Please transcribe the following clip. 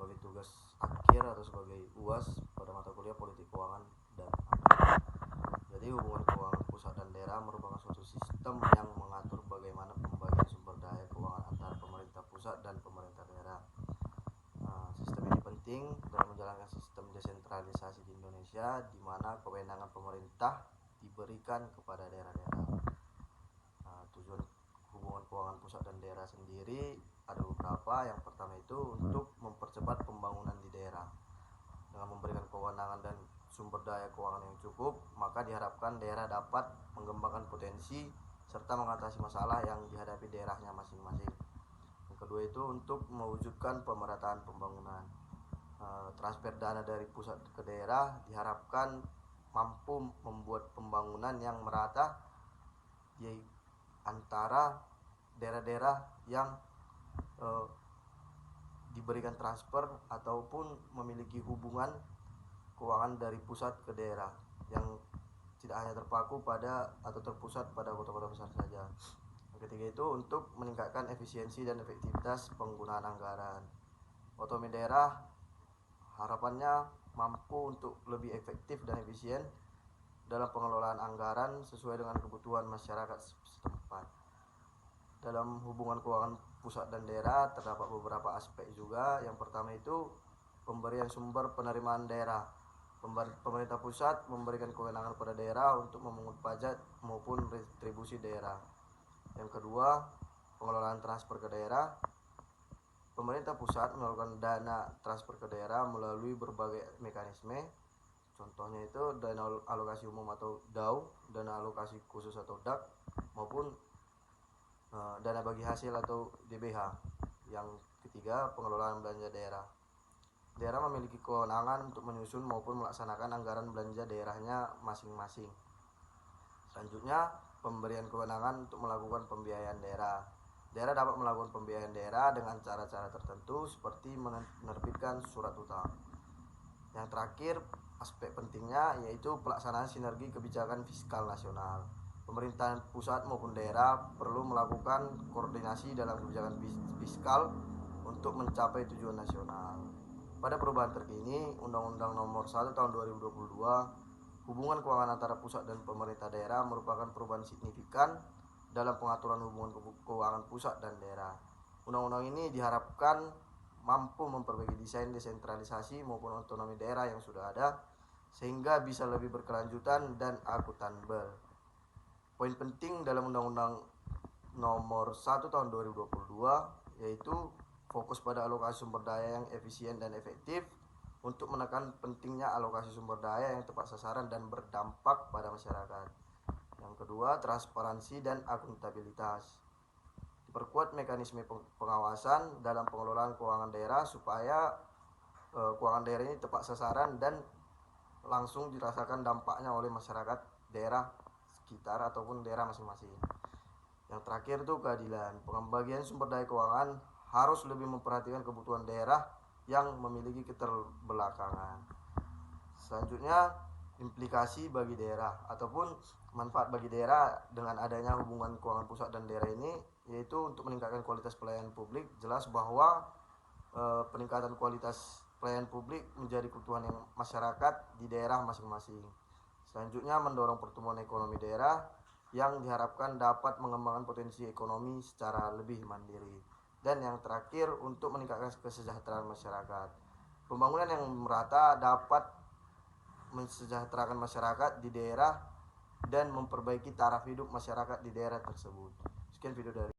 sebagai tugas akhir atau sebagai UAS pada mata kuliah politik keuangan dan anggaran. Jadi hubungan keuangan pusat dan daerah merupakan suatu sistem yang mengatur bagaimana pembagian sumber daya keuangan antara pemerintah pusat dan pemerintah daerah. Sistem ini penting dalam menjalankan sistem desentralisasi di Indonesia, di mana kewenangan pemerintah diberikan kepada daerah-daerah. Tujuan hubungan keuangan pusat dan daerah sendiri ada beberapa. Yang pertama itu untuk mempercepat pembangunan di daerah. Dengan memberikan kewenangan dan sumber daya keuangan yang cukup, maka diharapkan daerah dapat mengembangkan potensi serta mengatasi masalah yang dihadapi daerahnya masing-masing. Yang kedua itu untuk mewujudkan pemerataan pembangunan. Transfer dana dari pusat ke daerah diharapkan mampu membuat pembangunan yang merata di antara daerah-daerah yang diberikan transfer ataupun memiliki hubungan keuangan dari pusat ke daerah, yang tidak hanya terpaku pada atau terpusat pada kota-kota besar saja. Yang ketiga itu untuk meningkatkan efisiensi dan efektivitas penggunaan anggaran. Otonomi daerah harapannya mampu untuk lebih efektif dan efisien dalam pengelolaan anggaran sesuai dengan kebutuhan masyarakat setempat. Dalam hubungan keuangan pusat dan daerah terdapat beberapa aspek juga. Yang pertama itu pemberian sumber penerimaan daerah. Pemerintah pusat memberikan kewenangan pada daerah untuk memungut pajak maupun retribusi daerah. Yang kedua, pengelolaan transfer ke daerah. Pemerintah pusat melakukan dana transfer ke daerah melalui berbagai mekanisme. Contohnya itu dana alokasi umum atau DAU, dana alokasi khusus atau DAK, maupun dana bagi hasil atau DBH. Yang ketiga, pengelolaan belanja daerah. Daerah memiliki kewenangan untuk menyusun maupun melaksanakan anggaran belanja daerahnya masing-masing. Selanjutnya, pemberian kewenangan untuk melakukan pembiayaan daerah. Daerah dapat melakukan pembiayaan daerah dengan cara-cara tertentu seperti menerbitkan surat utang. Yang terakhir, aspek pentingnya yaitu pelaksanaan sinergi kebijakan fiskal nasional. Pemerintahan pusat maupun daerah perlu melakukan koordinasi dalam kebijakan fiskal untuk mencapai tujuan nasional. Pada perubahan terkini, Undang-Undang Nomor 1 Tahun 2022, hubungan keuangan antara pusat dan pemerintah daerah merupakan perubahan signifikan dalam pengaturan hubungan keuangan pusat dan daerah. Undang-undang ini diharapkan mampu memperbaiki desain desentralisasi maupun otonomi daerah yang sudah ada, sehingga bisa lebih berkelanjutan dan akuntabel. Poin penting dalam Undang-Undang Nomor 1 Tahun 2022 yaitu fokus pada alokasi sumber daya yang efisien dan efektif untuk menekan pentingnya alokasi sumber daya yang tepat sasaran dan berdampak pada masyarakat. Yang kedua, transparansi dan akuntabilitas. Diperkuat mekanisme pengawasan dalam pengelolaan keuangan daerah supaya keuangan daerah ini tepat sasaran dan langsung dirasakan dampaknya oleh masyarakat daerah sekitar ataupun daerah masing-masing. Yang terakhir itu keadilan. Pembagian sumber daya keuangan harus lebih memperhatikan kebutuhan daerah yang memiliki keterbelakangan. Selanjutnya, implikasi bagi daerah ataupun manfaat bagi daerah dengan adanya hubungan keuangan pusat dan daerah ini yaitu untuk meningkatkan kualitas pelayanan publik. Jelas bahwa peningkatan kualitas pelayanan publik menjadi kebutuhan yang masyarakat di daerah masing-masing. Selanjutnya, mendorong pertumbuhan ekonomi daerah yang diharapkan dapat mengembangkan potensi ekonomi secara lebih mandiri. Dan yang terakhir, untuk meningkatkan kesejahteraan masyarakat. Pembangunan yang merata dapat mensejahterakan masyarakat di daerah dan memperbaiki taraf hidup masyarakat di daerah tersebut. Sekian video dari